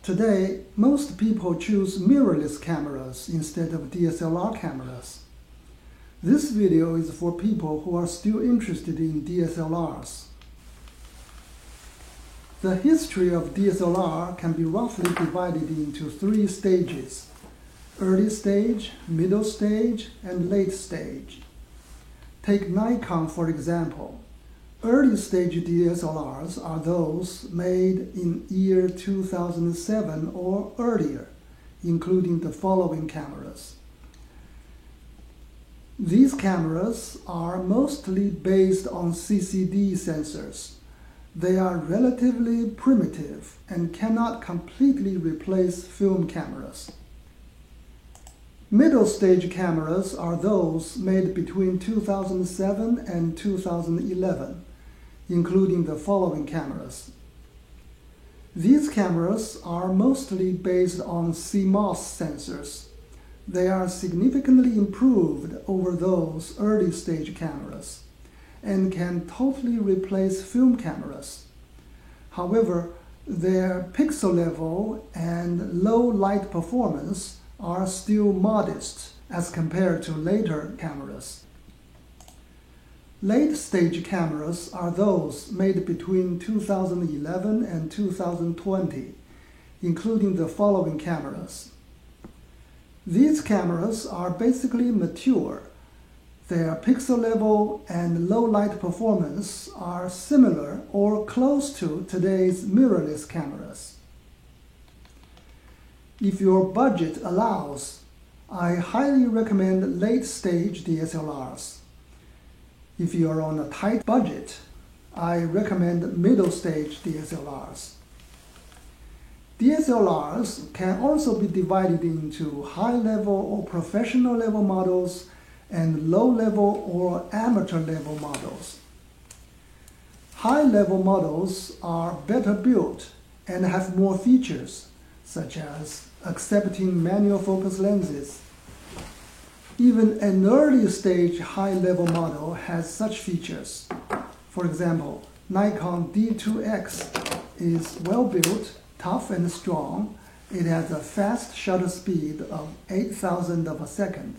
Today, most people choose mirrorless cameras instead of DSLR cameras. This video is for people who are still interested in DSLRs. The history of DSLR can be roughly divided into three stages: early stage, middle stage, and late stage. Take Nikon for example. Early stage DSLRs are those made in year 2007 or earlier, including the following cameras. These cameras are mostly based on CCD sensors. They are relatively primitive and cannot completely replace film cameras. Middle stage cameras are those made between 2007 and 2011, including the following cameras. These cameras are mostly based on CMOS sensors. They are significantly improved over those early stage cameras and can totally replace film cameras. However, their pixel level and low light performance are still modest as compared to later cameras. Late stage cameras are those made between 2011 and 2020, including the following cameras. These cameras are basically mature. Their pixel level and low light performance are similar or close to today's mirrorless cameras. If your budget allows, I highly recommend late stage DSLRs. If you are on a tight budget, I recommend middle stage DSLRs. DSLRs can also be divided into high-level or professional-level models and low-level or amateur-level models. High-level models are better built and have more features, such as accepting manual focus lenses. Even an early-stage high-level model has such features. For example, Nikon D2X is well-built, tough and strong. It has a fast shutter speed of 8,000 of a second.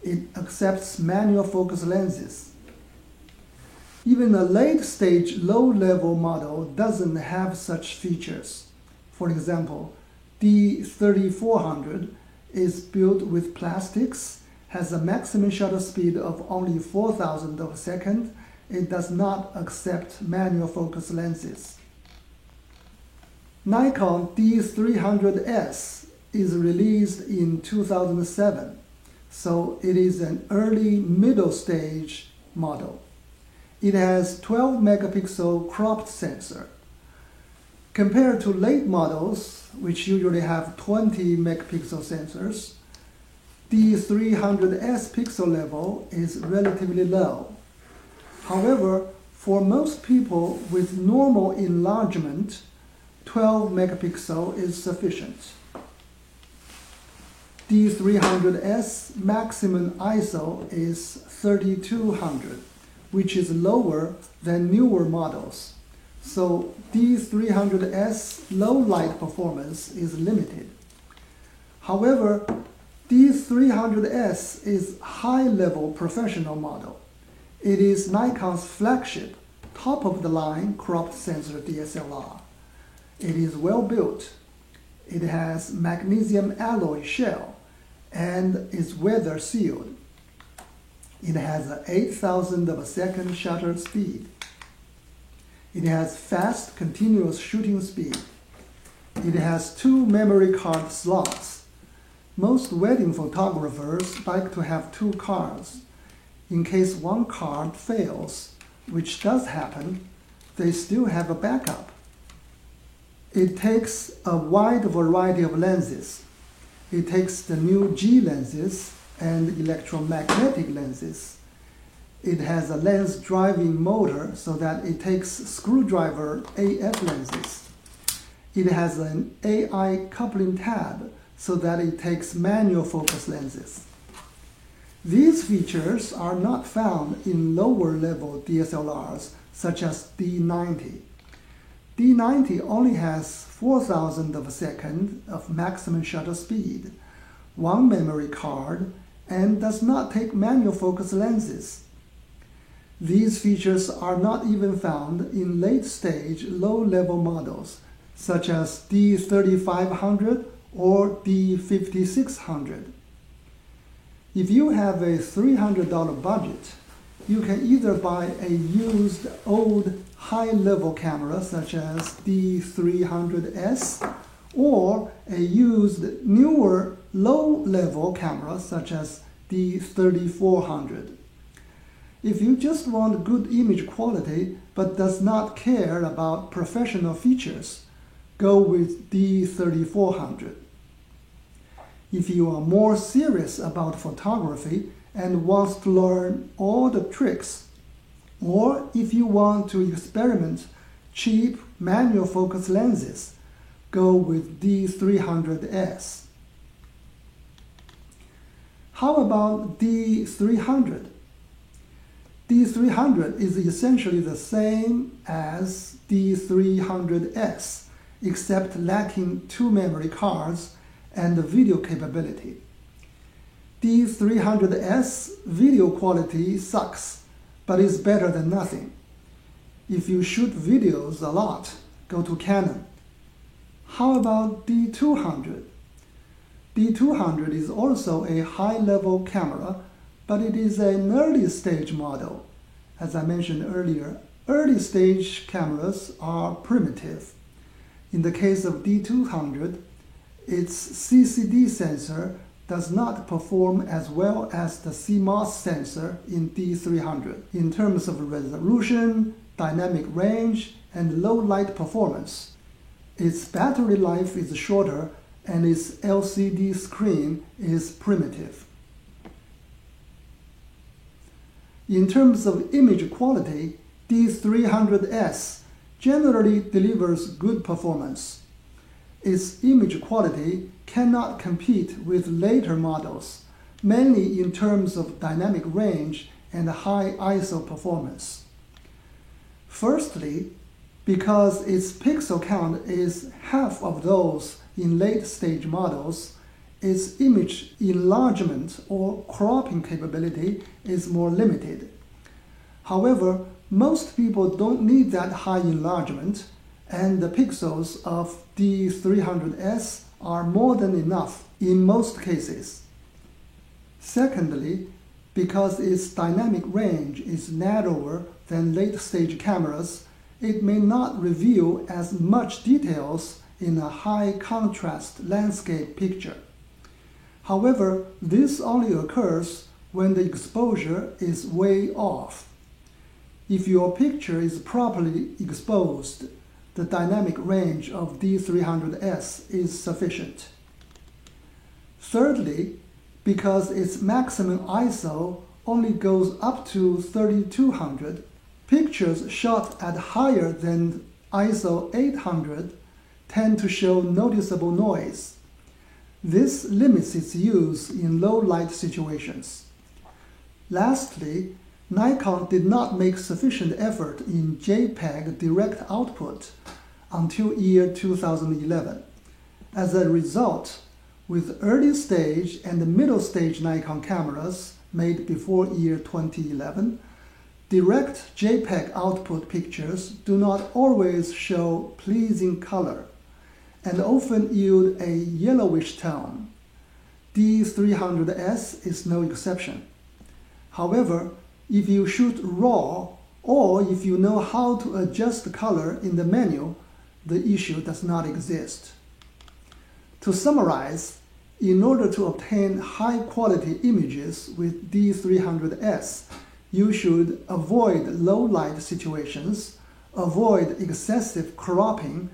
It accepts manual focus lenses. Even a late-stage low-level model doesn't have such features. For example, D3400 is built with plastics, has a maximum shutter speed of only 4,000 of a second. It does not accept manual focus lenses. Nikon D300S is released in 2007, so it is an early middle stage model. It has 12 megapixel cropped sensor. Compared to late models, which usually have 20 megapixel sensors, D300S pixel level is relatively low. However, for most people with normal enlargement, 12 megapixel is sufficient. D300S maximum ISO is 3200, which is lower than newer models. So D300S low light performance is limited. However, D300S is high-level professional model. It is Nikon's flagship, top-of-the-line cropped sensor DSLR. It is well built. It has magnesium alloy shell and is weather sealed. It has an 8,000 of a second shutter speed. It has fast continuous shooting speed. It has 2 memory card slots. Most wedding photographers like to have 2 cards. In case one card fails, which does happen, they still have a backup. It takes a wide variety of lenses. It takes the new G lenses and electromagnetic lenses. It has a lens driving motor so that it takes screwdriver AF lenses. It has an AI coupling tab so that it takes manual focus lenses. These features are not found in lower level DSLRs such as D90. D90 only has 4,000 of a second of maximum shutter speed, one memory card, and does not take manual focus lenses. These features are not even found in late-stage, low-level models, such as D3500 or D5600. If you have a $300 budget, you can either buy a used old high-level camera such as D300S or a used newer low-level camera such as D3400. If you just want good image quality but does not care about professional features, go with D3400. If you are more serious about photography and wants to learn all the tricks, or if you want to experiment cheap manual focus lenses, go with D300S. How about D300? D300 is essentially the same as D300S, except lacking 2 memory cards and the video capability. D300S video quality sucks, but is better than nothing. If you shoot videos a lot, go to Canon. How about D200? D200 is also a high-level camera, but it is an early-stage model. As I mentioned earlier, early-stage cameras are primitive. In the case of D200, its CCD sensor does not perform as well as the CMOS sensor in D300 in terms of resolution, dynamic range, and low light performance. Its battery life is shorter and its LCD screen is primitive. In terms of image quality, D300S generally delivers good performance. Its image quality cannot compete with later models, mainly in terms of dynamic range and high ISO performance. Firstly, because its pixel count is half of those in late-stage models, its image enlargement or cropping capability is more limited. However, most people don't need that high enlargement, and the pixels of D300S are more than enough in most cases. Secondly, because its dynamic range is narrower than late-stage cameras, it may not reveal as much details in a high-contrast landscape picture. However, this only occurs when the exposure is way off. If your picture is properly exposed, the dynamic range of D300S is sufficient. Thirdly, because its maximum ISO only goes up to 3200, pictures shot at higher than ISO 800 tend to show noticeable noise. This limits its use in low light situations. Lastly, Nikon did not make sufficient effort in JPEG direct output until year 2011. As a result, with early stage and middle stage Nikon cameras made before year 2011, direct JPEG output pictures do not always show pleasing color and often yield a yellowish tone. D300S is no exception. However, if you shoot RAW or if you know how to adjust the color in the menu, the issue does not exist. To summarize, in order to obtain high-quality images with D300S, you should avoid low-light situations, avoid excessive cropping,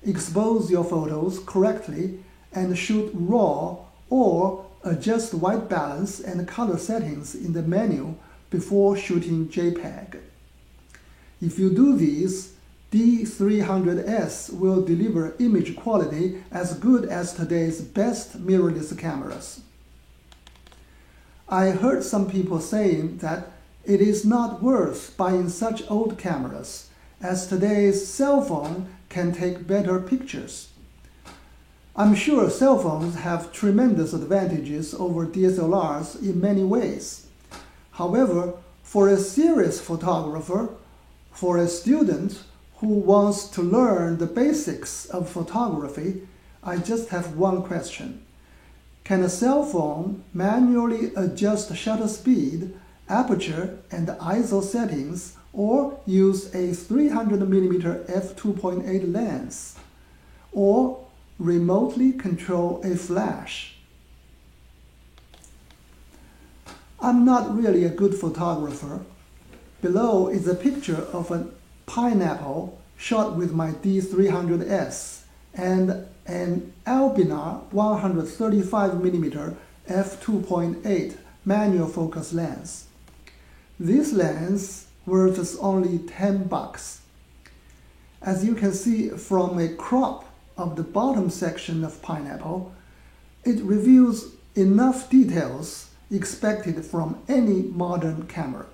expose your photos correctly, and shoot RAW or adjust white balance and color settings in the menu before shooting JPEG. If you do these, D300S will deliver image quality as good as today's best mirrorless cameras. I heard some people saying that it is not worth buying such old cameras, as today's cell phone can take better pictures. I'm sure cell phones have tremendous advantages over DSLRs in many ways. However, for a serious photographer, for a student who wants to learn the basics of photography, I just have one question. Can a cell phone manually adjust shutter speed, aperture, and ISO settings, or use a 300mm f2.8 lens, or remotely control a flash? I'm not really a good photographer. Below is a picture of a pineapple shot with my D300S and an Albinar 135mm f2.8 manual focus lens. This lens worth only $10. As you can see from a crop of the bottom section of pineapple, it reveals enough details expected from any modern camera.